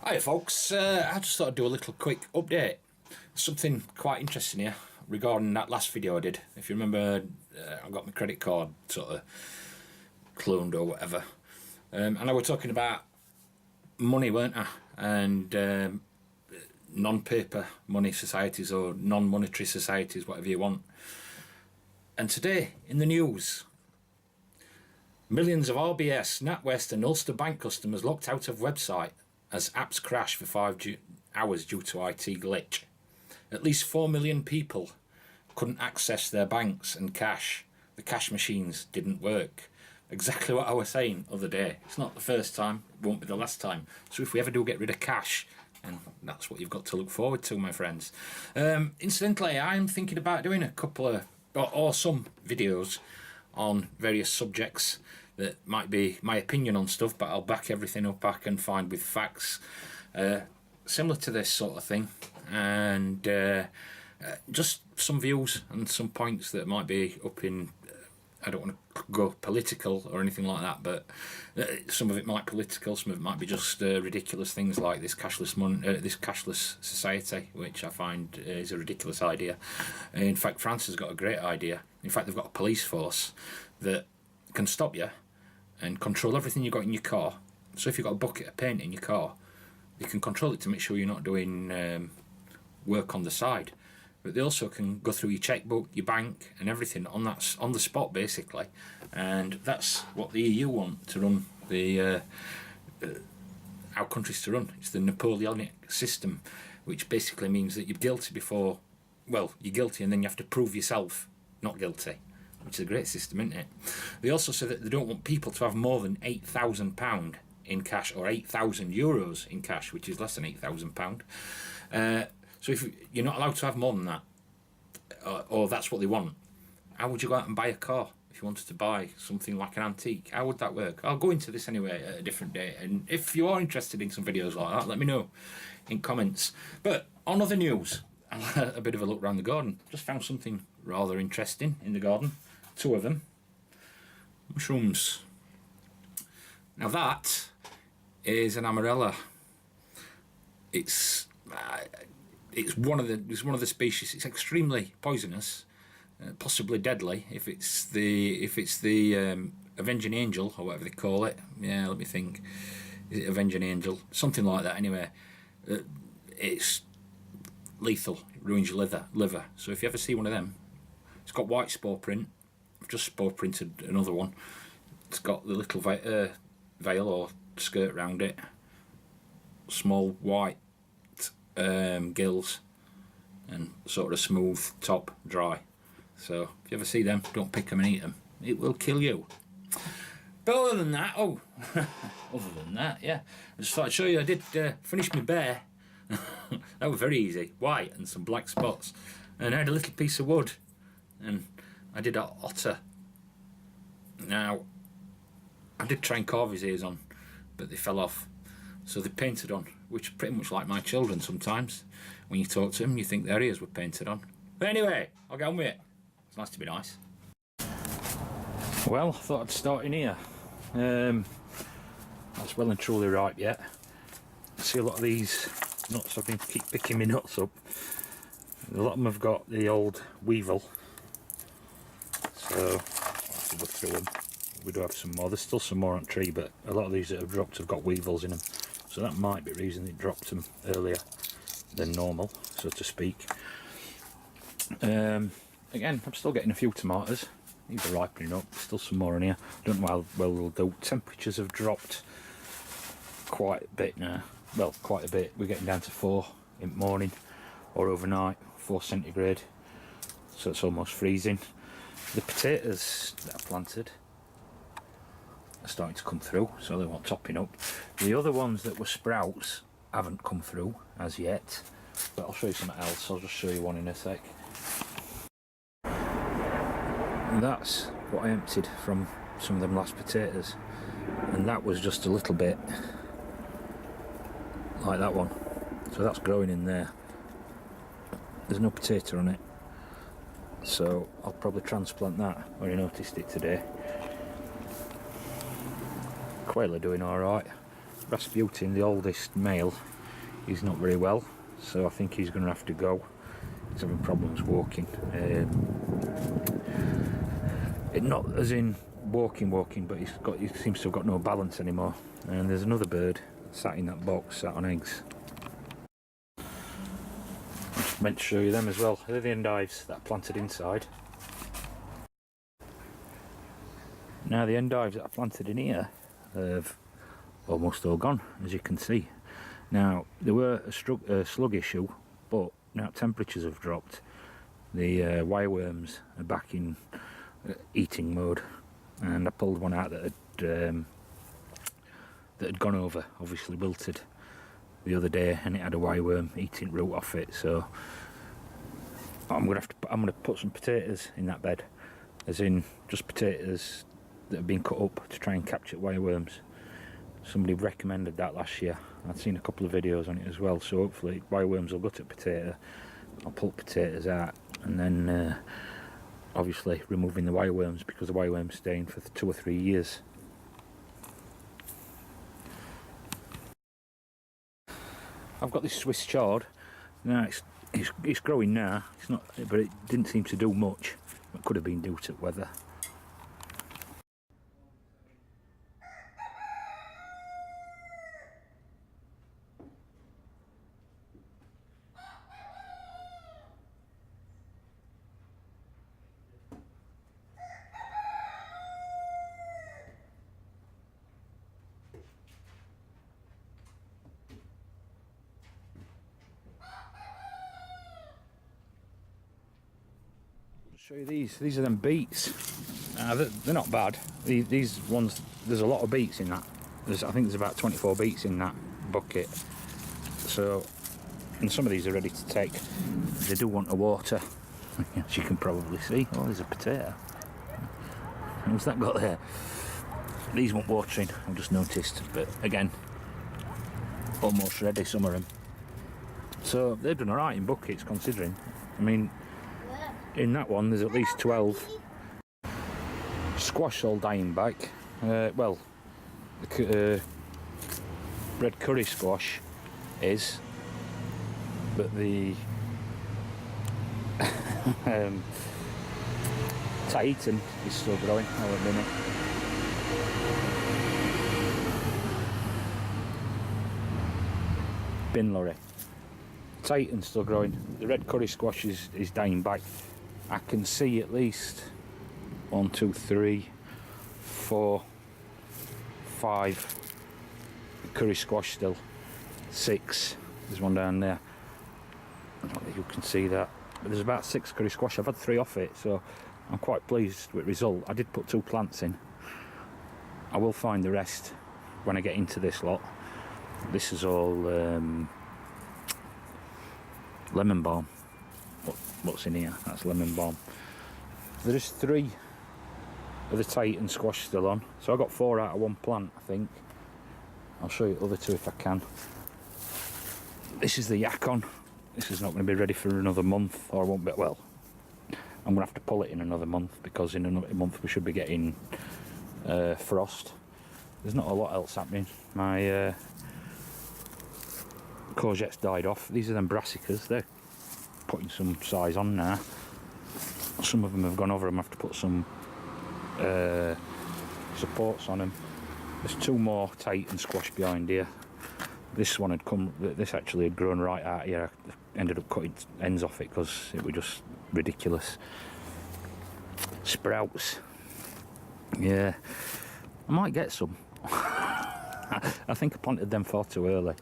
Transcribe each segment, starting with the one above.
Hi folks, I just thought I'd do a little quick update. Something quite interesting here regarding that last video I did. If you remember, I got my credit card sort of cloned or whatever. And I was talking about money, weren't I? And non-paper money societies or non-monetary societies, whatever you want. And today, in the news, millions of RBS, NatWest and Ulster Bank customers locked out of website as apps crash for 5 hours due to IT glitch. At least 4 million people couldn't access their banks and cash. The cash machines didn't work. Exactly what I was saying the other day. It's not the first time, it won't be the last time. So if we ever do get rid of cash, and that's what you've got to look forward to, my friends. Incidentally, I'm thinking about doing a couple of, or some videos on various subjects that might be my opinion on stuff, but I'll back everything up I can find with facts similar to this sort of thing, and just some views and some points that might be up in I don't want to go political or anything like that, but some of it might be political, some of it might be just ridiculous things like this cashless society, which I find is a ridiculous idea. In fact, France has got a great idea. In fact, they've got a police force that can stop you and control everything you've got in your car. So if you've got a bucket of paint in your car, they can control it to make sure you're not doing work on the side. But they also can go through your checkbook, your bank, and everything on the spot, basically. And that's what the EU want to run our countries to run. It's the Napoleonic system, which basically means that you're guilty before, well, you're guilty, and then you have to prove yourself not guilty, which is a great system, isn't it? They also say that they don't want people to have more than £8,000 in cash or €8,000 in cash, which is less than £8,000. So if you're not allowed to have more than that, or that's what they want, how would you go out and buy a car if you wanted to buy something like an antique? How would that work? I'll go into this anyway at a different day, and if you are interested in some videos like that, let me know in comments. But on other news, I had a bit of a look around the garden. Just found something rather interesting in the garden. 2 of them. Mushrooms. Now that is an amarella. It's one of the species. It's extremely poisonous, possibly deadly if it's the Avenging Angel or whatever they call it. Yeah, let me think. Is it Avenging Angel? Something like that. Anyway, it's lethal. It ruins your liver. So if you ever see one of them, it's got white spore print. I've just spore printed another one. It's got the little veil or skirt round it. Small white gills and sort of smooth top, dry. So if you ever see them, don't pick them and eat them. It will kill you. But other than that, yeah, I just thought I'd show you. I did finish my bear. That was very easy. White and some black spots, and I had a little piece of wood, and I did an otter. Now I did try and carve his ears on, but they fell off. So they painted on, which is pretty much like my children sometimes. When you talk to them, you think their ears were painted on. But anyway, I'll get on with it. It's nice to be nice. Well, I thought I'd start in here. That's well and truly ripe yet. I see a lot of these nuts. I've been keep picking my nuts up. A lot of them have got the old weevil. So I'll have to go through them. We do have some more. There's still some more on tree, but a lot of these that have dropped have got weevils in them. So that might be the reason they dropped them earlier than normal, so to speak. Again, I'm still getting a few tomatoes. These are ripening up. Still some more in here. Don't know how well they'll do. Temperatures have dropped quite a bit now. Well, quite a bit. We're getting down to 4 in the morning or overnight, 4 centigrade. So it's almost freezing. The potatoes that I planted are starting to come through, so they want topping up. The other ones that were sprouts haven't come through as yet, but I'll show you something else. I'll just show you one in a sec. And that's what I emptied from some of them last potatoes, and that was just a little bit like that one. So that's growing in there. There's no potato on it, so I'll probably transplant that. I already noticed it today. Quail are doing alright. Rasputin, the oldest male, he's not very well, so I think he's going to have to go. He's having problems walking. Not as in walking, but he seems to have got no balance anymore. And there's another bird sat in that box, sat on eggs. I meant to show you them as well. They're the endives that are planted inside. Now the endives that are planted in here have almost all gone, as you can see. Now there were a slug issue, but now temperatures have dropped. The wireworms are back in eating mode, and I pulled one out that had gone over, obviously wilted, the other day, and it had a wireworm eating root off it. So I'm gonna put some potatoes in that bed, as in just potatoes that have been cut up to try and capture wireworms. Somebody recommended that last year. I'd seen a couple of videos on it as well, so hopefully wireworms will gut at potato. I'll pull potatoes out, and then obviously removing the wireworms, because the wireworms stay in for 2 or 3 years. I've got this Swiss chard. Now it's growing now. It's not, but it didn't seem to do much. It could have been due to weather. Show you these. These are them beets. They're not bad. These ones, there's a lot of beets in that. I think there's about 24 beets in that bucket. So, and some of these are ready to take. They do want the water, as you can probably see. Oh, there's a potato. What's that got there? These want watering, I've just noticed. But again, almost ready, some of them. So they've done alright in buckets, considering. I mean, in that one there's at least 12. Squash all dying back. Well, the red curry squash is, but the Tahitian is still growing. Oh, a minute. Bin lorry. Tahitian's still growing. The red curry squash is dying back. I can see at least 1, 2, 3, 4, 5 curry squash still. 6. There's one down there. I don't know if you can see that. But there's about 6 curry squash. I've had 3 off it, so I'm quite pleased with the result. I did put 2 plants in. I will find the rest when I get into this lot. This is all lemon balm. What's in here? That's lemon balm. There is 3 of the Tahitian squash still on, so I got 4 out of 1 plant, I think. I'll show you the other 2 if I can. This is the Yacon. This is not going to be ready for another month, or I won't be. Well, I'm going to have to pull it in another month, because in another month we should be getting frost. There's not a lot else happening. My courgettes died off. These are them brassicas. They're putting some size on now. Some of them have gone over. I'm going to have to put some supports on them. There's 2 more Tahitian squash behind here. This one had come. This actually had grown right out here. I ended up cutting ends off it because it was just ridiculous. Sprouts. Yeah, I might get some. I think I planted them far too early.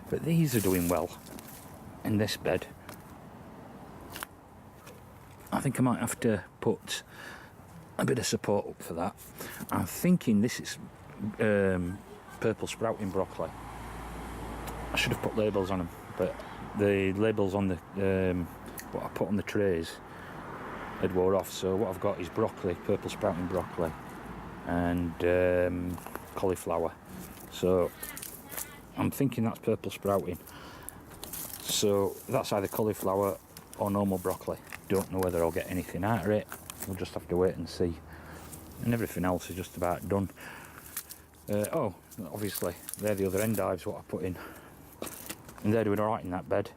But these are doing well in this bed. I think I might have to put a bit of support up for that. I'm thinking this is purple sprouting broccoli. I should have put labels on them, but the labels on the what I put on the trays had wore off. So what I've got is broccoli, purple sprouting broccoli, and cauliflower. So I'm thinking that's purple sprouting. So that's either cauliflower or normal broccoli. Don't know whether I'll get anything out of it. We'll just have to wait and see. And everything else is just about done. Oh, obviously they're the other endives what I put in, and they're doing alright in that bed.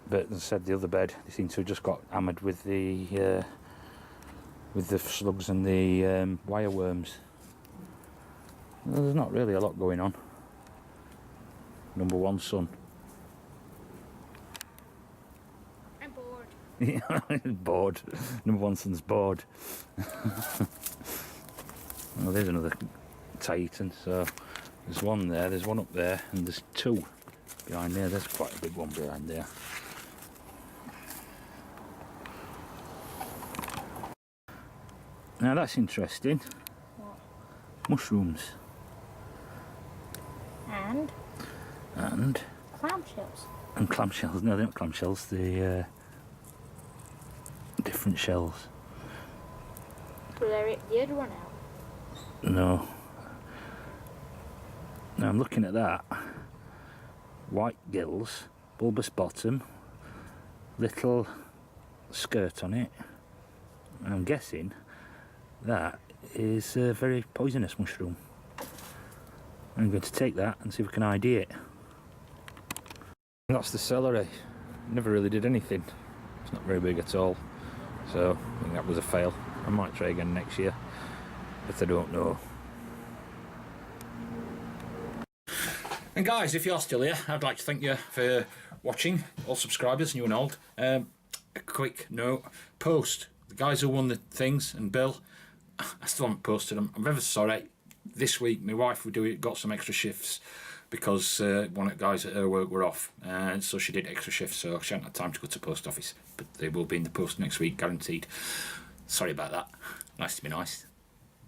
But as I said, the other bed, they seem to have just got hammered with the slugs and the wireworms. Well, there's not really a lot going on. Number one son. I'm bored. Yeah, bored. Number one son's bored. Well, there's another Titan. So there's one there, there's one up there, and there's two behind there. There's quite a big one behind there. Now that's interesting. What? Mushrooms. And clamshells. And clamshells. No, they're not clamshells. They're different shells. Will I rip the other one out? No. Now I'm looking at that. White gills, bulbous bottom, little skirt on it. And I'm guessing that is a very poisonous mushroom. I'm going to take that and see if we can ID it. That's the celery. Never really did anything. It's not very big at all. So I think that was a fail. I might try again next year, but I don't know. And guys, if you're still here, I'd like to thank you for watching, all subscribers, new and old. A quick note, post. The guys who won the things, and Bill, I still haven't posted them. I'm ever sorry. This week, my wife got some extra shifts because one of the guys at her work were off, and so she did extra shifts, so she hadn't had time to go to the post office. But they will be in the post next week, guaranteed. Sorry about that. Nice to be nice.